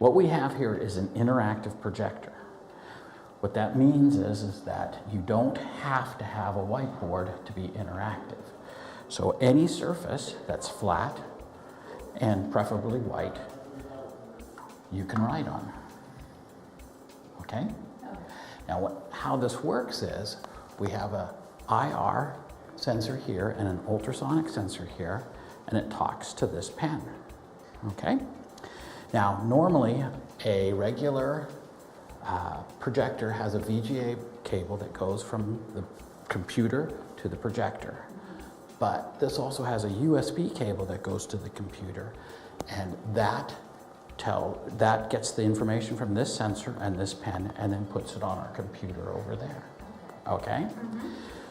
What we have here is an interactive projector. What that means is that you don't have to have a whiteboard to be interactive. So any surface that's flat and preferably white, you can write on. Okay? Now how this works is we have a IR sensor here and an ultrasonic sensor here, and it talks to this pen. Okay? Now normally a regular projector has a VGA cable that goes from the computer to the projector. But this also has a USB cable that goes to the computer, and that gets the information from this sensor and this pen and then puts it on our computer over there. Okay?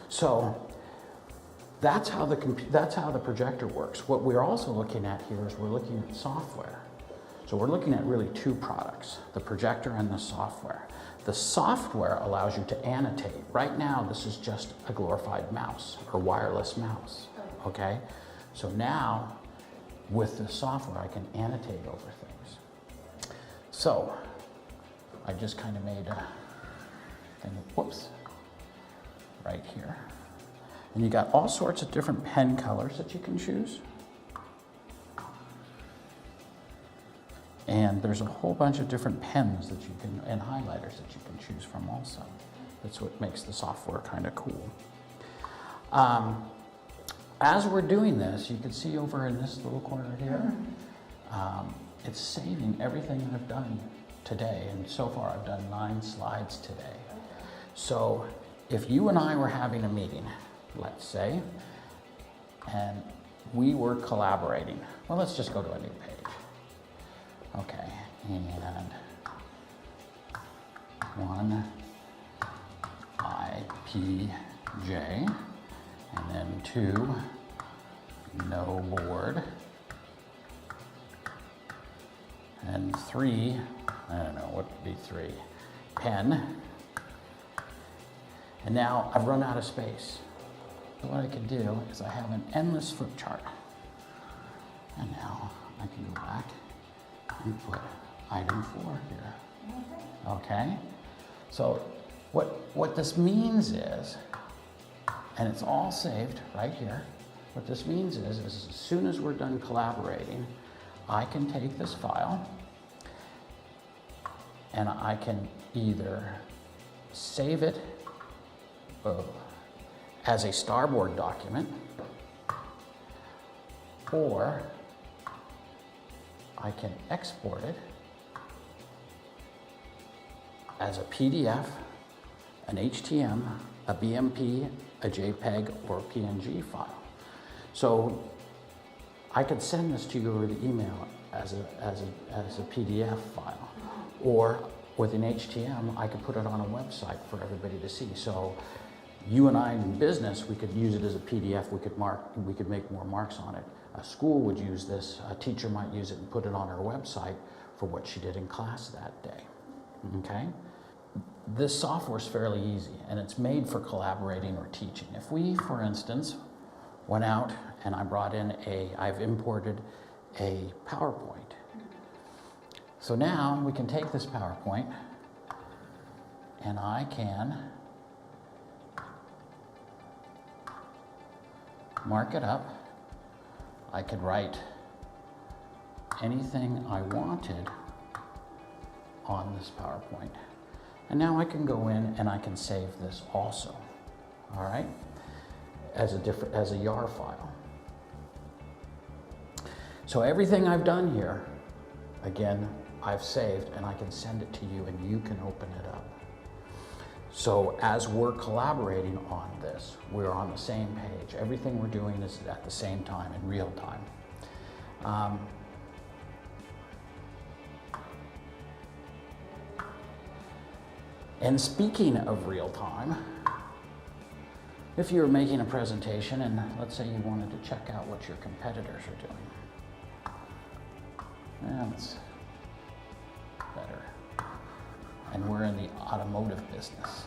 So that's how the projector works. What we're also looking at here is we're looking at software. So we're looking at really two products, the projector and the software. The software allows you to annotate. Right now, this is just a glorified mouse or wireless mouse, okay? So now, with the software, I can annotate over things. So, I just kind of made a thing, whoops, right here. And you got all sorts of different pen colors that you can choose. And there's a whole bunch of different pens that you can, and highlighters that you can choose from also. That's what makes the software kind of cool. As we're doing this, you can see over in this little corner here, it's saving everything I've done today. And so far I've done 9 slides today. So if you and I were having a meeting, let's say, and we were collaborating, well, let's just go to a new page. Okay, and 1 IPJ, and then 2 no board, and 3, I don't know, what would be 3? Pen. And now I've run out of space. So what I can do is I have an endless flip chart. And now I can go back and put item 4 here. Okay? So what this means is, and it's all saved right here, what this means is as soon as we're done collaborating, I can take this file and I can either save it as a starboard document, or I can export it as a PDF, an HTML, a BMP, a JPEG, or a PNG file. So I could send this to you over the email as a PDF file, or with an HTML, I could put it on a website for everybody to see. So you and I in business, we could use it as a PDF. We could make more marks on it. A school would use this. A teacher might use it and put it on her website for what she did in class that day. Okay? This software is fairly easy, and it's made for collaborating or teaching. If we, for instance, went out and I brought in I've imported a PowerPoint. So now we can take this PowerPoint and I can mark it up. I could write anything I wanted on this PowerPoint. And now I can go in and I can save this also, all right, as a YAR file. So everything I've done here, again, I've saved, and I can send it to you and you can open it up. So as we're collaborating on this, we're on the same page. Everything we're doing is at the same time, in real time. And speaking of real time, if you were making a presentation and let's say you wanted to check out what your competitors are doing, that's better. And we're in the automotive business.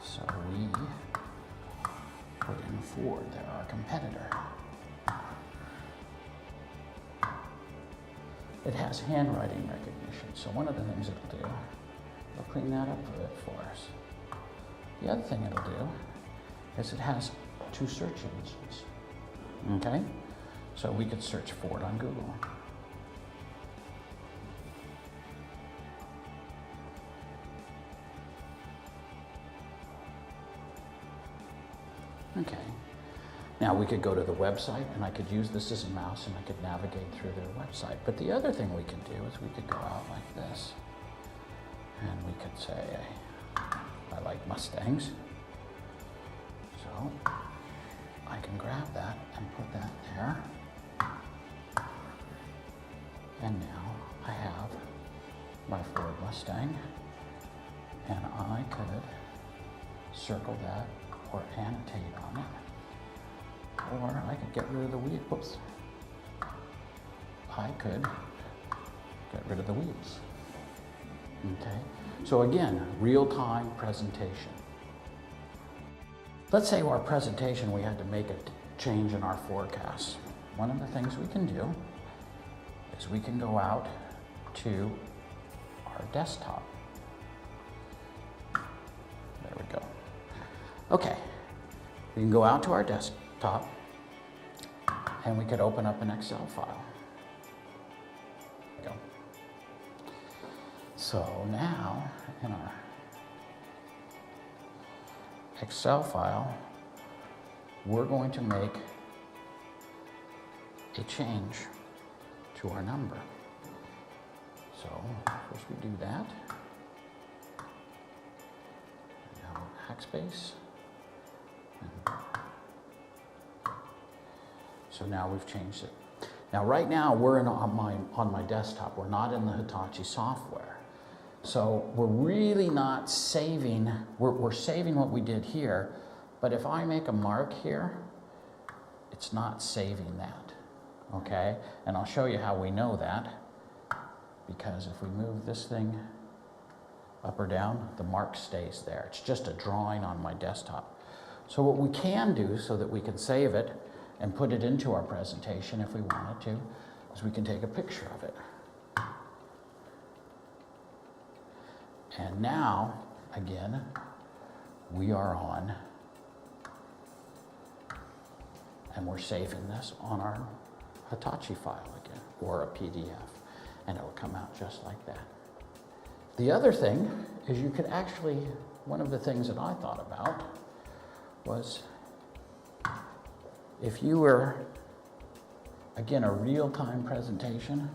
So we put in Ford, they're our competitor. it has handwriting recognition. So one of the things it'll do, it'll clean that up a bit for us. The other thing it'll do is it has 2 search engines, okay? So we could search for it on Google. Okay. Now we could go to the website and I could use this as a mouse and I could navigate through their website. But the other thing we can do is we could go out like this and we could say, I like Mustangs. So I can grab that and put that there. And now I have my Ford Mustang and I could circle that or annotate on it, or I could get rid of the wheel. Whoops. I could get rid of the wheels. Okay. So again, real-time presentation. Let's say our presentation, we had to make a change in our forecast. One of the things we can do is we can go out to our desktop. There we go. Okay, we can go out to our desktop and we could open up an Excel file. Go. So now in our Excel file, we're going to make a change to our number. So first we do that. Now backspace. So now we've changed it. Now right now we're on my desktop. We're not in the Hitachi software. So we're really not saving, we're saving what we did here, but if I make a mark here, it's not saving that, okay? And I'll show you how we know that, because if we move this thing up or down, the mark stays there. It's just a drawing on my desktop. So what we can do so that we can save it and put it into our presentation if we wanted to, is we can take a picture of it. And now, again, we are on, and we're saving this on our Hitachi file again, or a PDF, and it will come out just like that. The other thing is you could actually, one of the things that I thought about was if you were, again, a real-time presentation,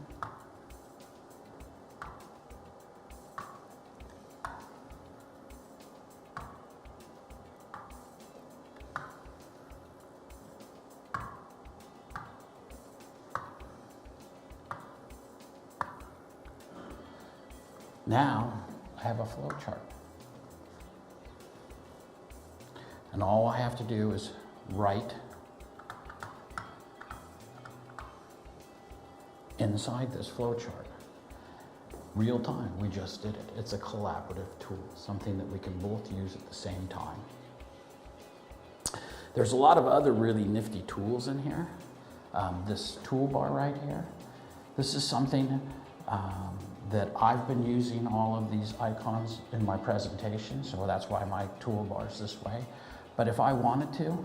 now I have a flow chart. And all I have to do is write inside this flow chart. Real time, we just did it. It's a collaborative tool, something that we can both use at the same time. There's a lot of other really nifty tools in here. This toolbar right here, this is something that I've been using all of these icons in my presentation, so that's why my toolbar is this way. But if I wanted to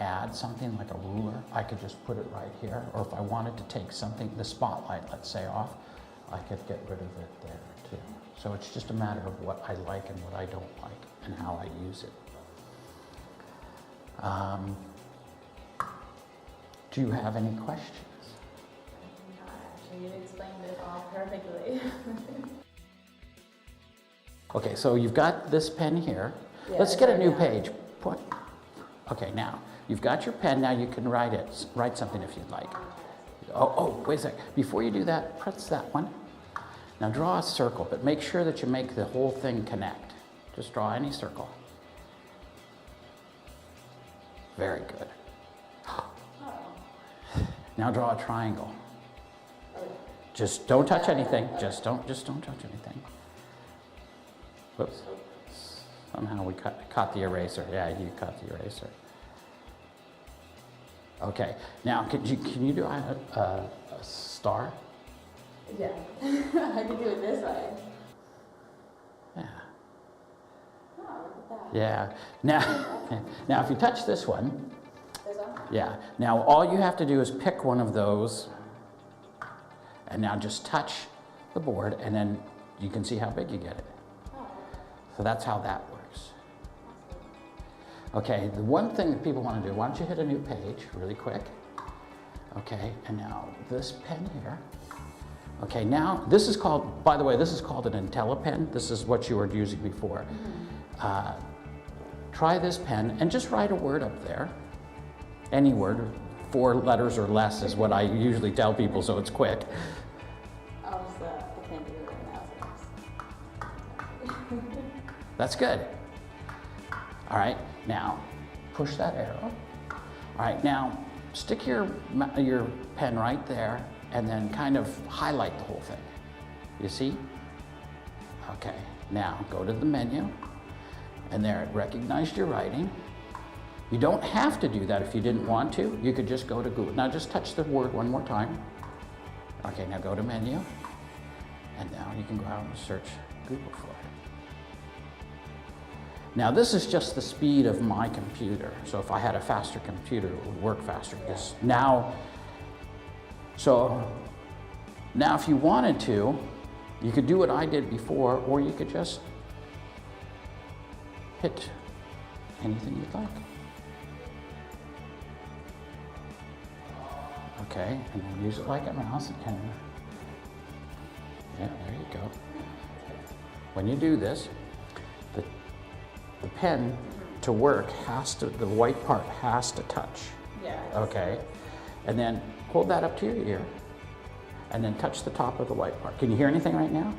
add something like a ruler, I could just put it right here. Or if I wanted to take something, the spotlight, let's say, off, I could get rid of it there too. So it's just a matter of what I like and what I don't like and how I use it. Do you have any questions? You explained it all perfectly. Okay, so you've got this pen here. Yeah, Let's get a new page. Okay, now you've got your pen. Now you can write something if you'd like. Oh, wait a sec. Before you do that, press that one. Now draw a circle, but make sure that you make the whole thing connect. Just draw any circle. Very good. Now draw a triangle. Just don't touch anything. Just don't touch anything. Whoops. Somehow we caught the eraser. Yeah, you caught the eraser. Okay. Now, can you do a star? Yeah. I can do it this way. Yeah. Oh, look at that. Yeah. Now if you touch this one, This one? yeah. Now all you have to do is pick one of those, and now just touch the board, and then you can see how big you get it. Oh. So that's how that works. Okay, the one thing that people want to do, why don't you hit a new page really quick? Okay, and now this pen here. Okay, now this is called, by the way, this is called an IntelliPen. This is what you were using before. Try this pen and just write a word up there. Any word, 4 letters or less is what I usually tell people, so it's quick. I can't do it right now. So That's good. All right, now push that arrow. All right, now stick your pen right there and then kind of highlight the whole thing. You see? Okay, now go to the menu, and there it recognized your writing. You don't have to do that if you didn't want to. You could just go to Google. Now just touch the word one more time. Okay, now go to menu, and now you can go out and search Google for it. Now this is just the speed of my computer. So if I had a faster computer, it would work faster. Because now if you wanted to, you could do what I did before, or you could just hit anything you'd like. Okay, and then use it like a mouse, and yeah, there you go. When you do this, the pen to work the white part has to touch. yeah. Okay, and then hold that up to your ear, and then touch the top of the white part. Can you hear anything right now?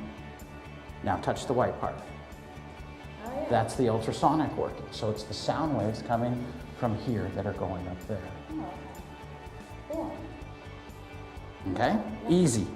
Now touch the white part. Oh, yeah. That's the ultrasonic working. So it's the sound waves coming from here that are going up there. Oh, okay. Cool. Okay? Easy.